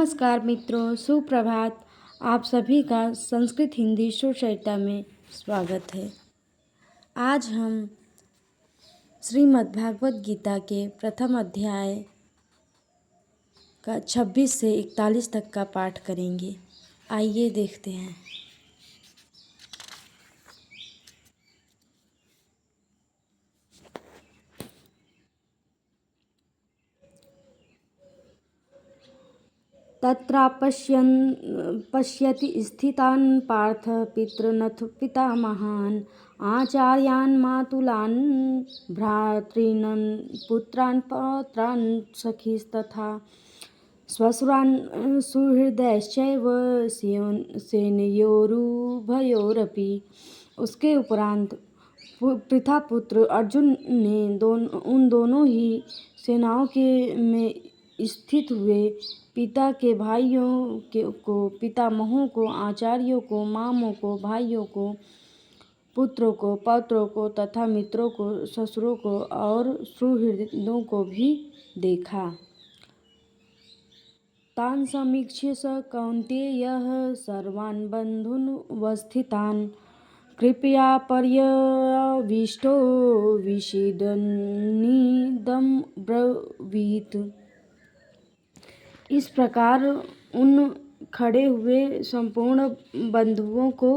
नमस्कार मित्रों, सुप्रभात। आप सभी का संस्कृत हिंदी सुचरिता में स्वागत है। आज हम श्रीमद् भागवत गीता के प्रथम अध्याय का 26 से 41 तक का पाठ करेंगे। आइए देखते हैं। पश्यति स्थितान् पार्थ पितृनथ पितामहान् आचार्यान् मातुलान् भ्रातॄन् पुत्रान् पौत्रान् सखीस्तथा श्वशुरान् सुहृदयश्चैव सेनयोरुभयोरपि। उसके उपरांत पृथापुत्र अर्जुन ने उन दोनों ही सेनाओं के में स्थित हुए पिता के भाइयों को, पितामहों को, आचार्यों को, मामों को, भाइयों को, पुत्रों को, पौत्रों को तथा मित्रों को, ससुरों को और सुहृदों को भी देखा। तान् समीक्ष्य स कौन्तेयः सर्वान् बन्धून् वस्थितान् कृपया पर्यविष्टो विषीदन्निदं ब्रवीत्। इस प्रकार उन खड़े हुए संपूर्ण बंधुओं को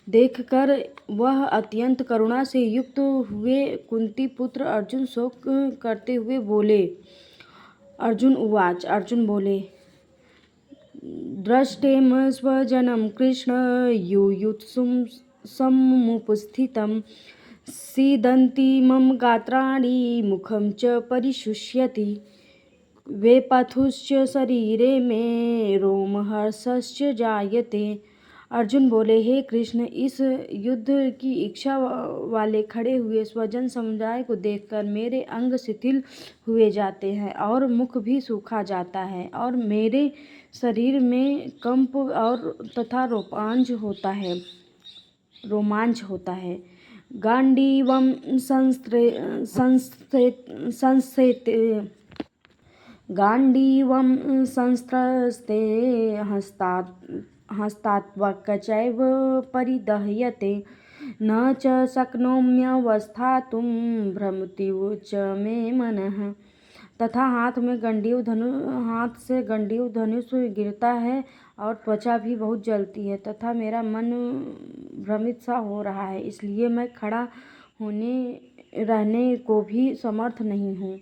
देखकर वह अत्यंत करुणा से युक्त हुए कुंती पुत्र अर्जुन शोक करते हुए बोले। अर्जुन बोले, दृष्टेम स्वजनं कृष्ण युयुत्सुं समुपस्थितं सीदन्ति मम गात्राणि मुखं च परिशुष्यति वेपथुश्च शरीरे में रोमहर्षश्च जायते। अर्जुन बोले, हे कृष्ण, इस युद्ध की इच्छा वाले खड़े हुए स्वजन समुदाय को देखकर मेरे अंग शिथिल हुए जाते हैं और मुख भी सूखा जाता है और मेरे शरीर में कंप और तथा रोमांच होता है। गांडीवं संस्त्रस्ते हस्तात्वकचैव परिदह्यते न च शक्नोम्यवस्थातुं भ्रमतीव च मे मनः। तथा हाथ से गंडीव धनुष गिरता है और त्वचा भी बहुत जलती है तथा मेरा मन भ्रमित सा हो रहा है, इसलिए मैं खड़ा रहने को भी समर्थ नहीं हूँ।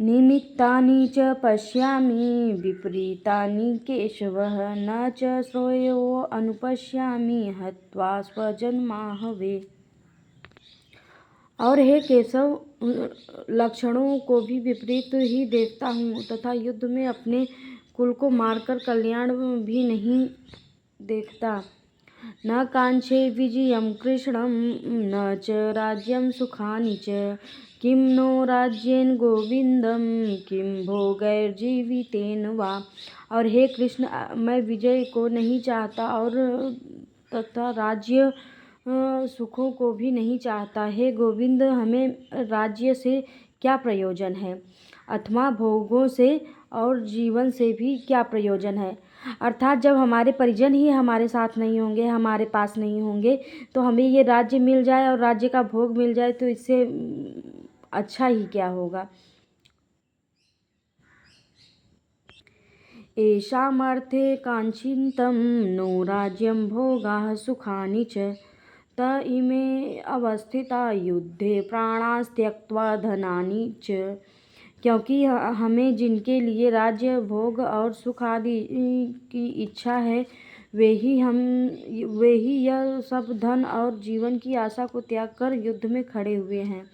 निमित्तानि च पश्यामि विपरीतानि केशवः न च श्रेयोऽनुपश्यामि हत्वा स्वजन्माहवे। और हे केशव, लक्षणों को भी विपरीत ही देखता हूँ तथा युद्ध में अपने कुल को मारकर कल्याण भी नहीं देखता। न कांक्षे विजयं कृष्णं न च राज्यं सुखानि च किं नो राज्येन गोविंदम किं भोगैर्जीवितेन वा। और हे कृष्ण, मैं विजय को नहीं चाहता और तथा राज्य सुखों को भी नहीं चाहता। हे गोविंद, हमें राज्य से क्या प्रयोजन है अथवा भोगों से और जीवन से भी क्या प्रयोजन है। अर्थात जब हमारे परिजन ही हमारे साथ नहीं होंगे, हमारे पास नहीं होंगे, तो हमें ये राज्य मिल जाए और राज्य का भोग मिल जाए तो इससे अच्छा ही क्या होगा। येषामर्थे कांक्षितं नो राज्यं भोगाः सुखानि च त इमे अवस्थिता युद्धे प्राणास्त्यक्त्वा धनानि च। क्योंकि हमें जिनके लिए राज्य, भोग और सुख आदि की इच्छा है वे ही यह सब धन और जीवन की आशा को त्याग कर युद्ध में खड़े हुए हैं।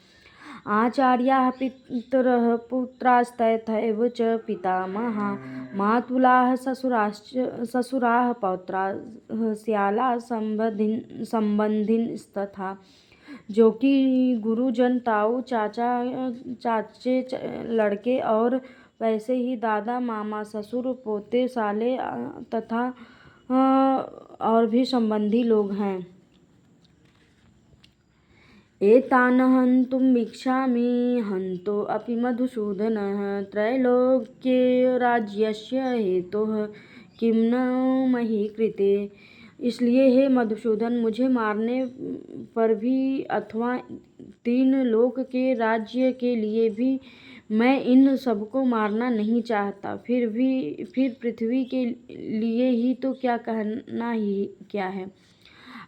आचार्याः पितरः पुत्रास्तथैव च पितामहाः मातुलाः ससुराः पौत्राः श्यालाः संबंधिनस्तथा। जो कि गुरुजन, ताऊ, चाचे, लड़के और वैसे ही दादा, मामा, ससुर, पोते, साले तथा और भी संबंधी लोग हैं। एतान् हन्तुम् इच्छामि हन्तो अपि मधुसूदनः त्रैलोक्ये राज्यस्य हेतोः किं न मही कृते। इसलिए हे मधुसूदन, मुझे मारने पर भी अथवा 3 लोक के राज्य के लिए भी मैं इन सबको मारना नहीं चाहता। फिर पृथ्वी के लिए ही तो क्या कहना ही क्या है।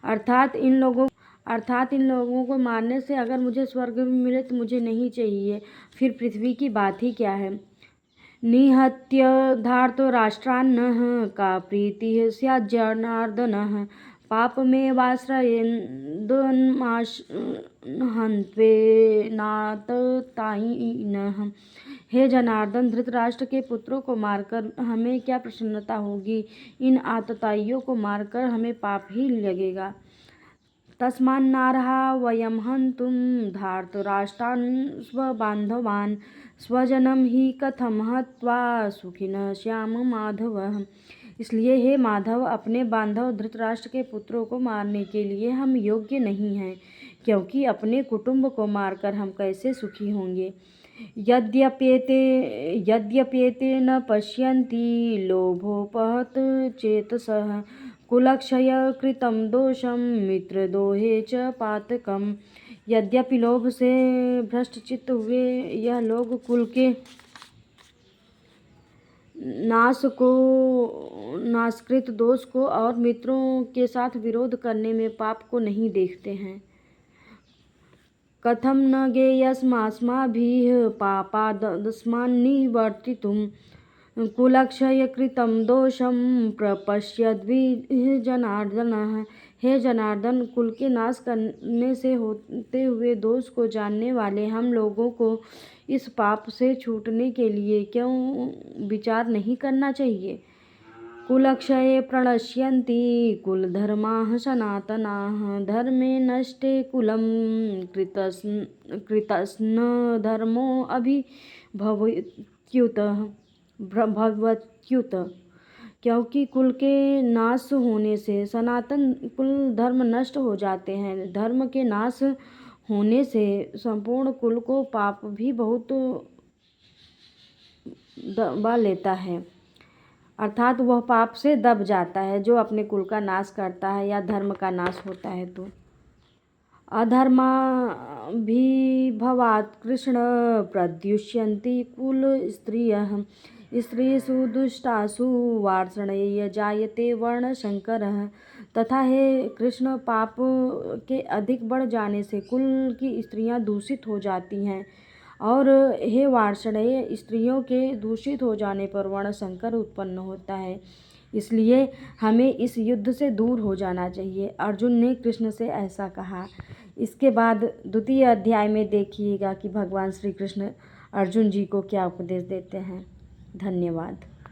अर्थात इन लोगों को मारने से अगर मुझे स्वर्ग भी मिले तो मुझे नहीं चाहिए, फिर पृथ्वी की बात ही क्या है। निहत्य धार्तराष्ट्रान्नः का प्रीतिः स्यात् जनार्दनः पापमेवाश्रयेन्दन्माशहन्त्वेनाततायिनः। हे जनार्दन, धृतराष्ट्र के पुत्रों को मारकर हमें क्या प्रसन्नता होगी, इन आतताइयों को मारकर हमें पाप ही लगेगा। तस्मान्नार्हा वयं हन्तुं धार्तराष्ट्रान् स्वबान्धवान् स्वजनं हि कथं हत्वा सुखिनः स्याम माधव। इसलिए हे माधव, अपने बांधव धृतराष्ट्र के पुत्रों को मारने के लिए हम योग्य नहीं हैं, क्योंकि अपने कुटुंब को मारकर हम कैसे सुखी होंगे। यद्यप्येते न पश्यन्ति लोभोपहत चेतसः कुलक्षय कृतं दोषं मित्रद्रोहे च पातकम्। यद्यपि लोभ से भ्रष्टचित्त हुए यह लोग कुल के नाशकृत दोष को और मित्रों के साथ विरोध करने में पाप को नहीं देखते हैं। कथं न ज्ञेयस्माभिः पापादस्मान्निवर्तितुं कुलक्षयकृतं दोषं प्रपश्यद्भिः जनार्दनः। हे जनार्दन, कुल के नाश करने से होते हुए दोष को जानने वाले हम लोगों को इस पाप से छूटने के लिए क्यों विचार नहीं करना चाहिए। कुलक्षये प्रणश्यन्ति कुलधर्माः सनातनाः धर्मे नष्टे कुलं कृतस्न धर्मो भवत्युत। क्योंकि कुल के नाश होने से सनातन कुल धर्म नष्ट हो जाते हैं। धर्म के नाश होने से संपूर्ण कुल को पाप भी बहुत दबा लेता है, अर्थात वह पाप से दब जाता है जो अपने कुल का नाश करता है या धर्म का नाश होता है। तो अधर्माभिभवात् कृष्ण प्रद्युष्यन्ति कुल स्त्रियः स्त्रीषु दुष्टासु वार्ष्णेय जायते वर्णशंकरः। तथा हे कृष्ण, पाप के अधिक बढ़ जाने से कुल की स्त्रियां दूषित हो जाती हैं, और हे वार्ष्णेय, स्त्रियों के दूषित हो जाने पर वर्णशंकर उत्पन्न होता है। इसलिए हमें इस युद्ध से दूर हो जाना चाहिए। अर्जुन ने कृष्ण से ऐसा कहा। इसके बाद द्वितीय अध्याय में देखिएगा कि भगवान श्री कृष्ण अर्जुन जी को क्या उपदेश देते हैं। धन्यवाद।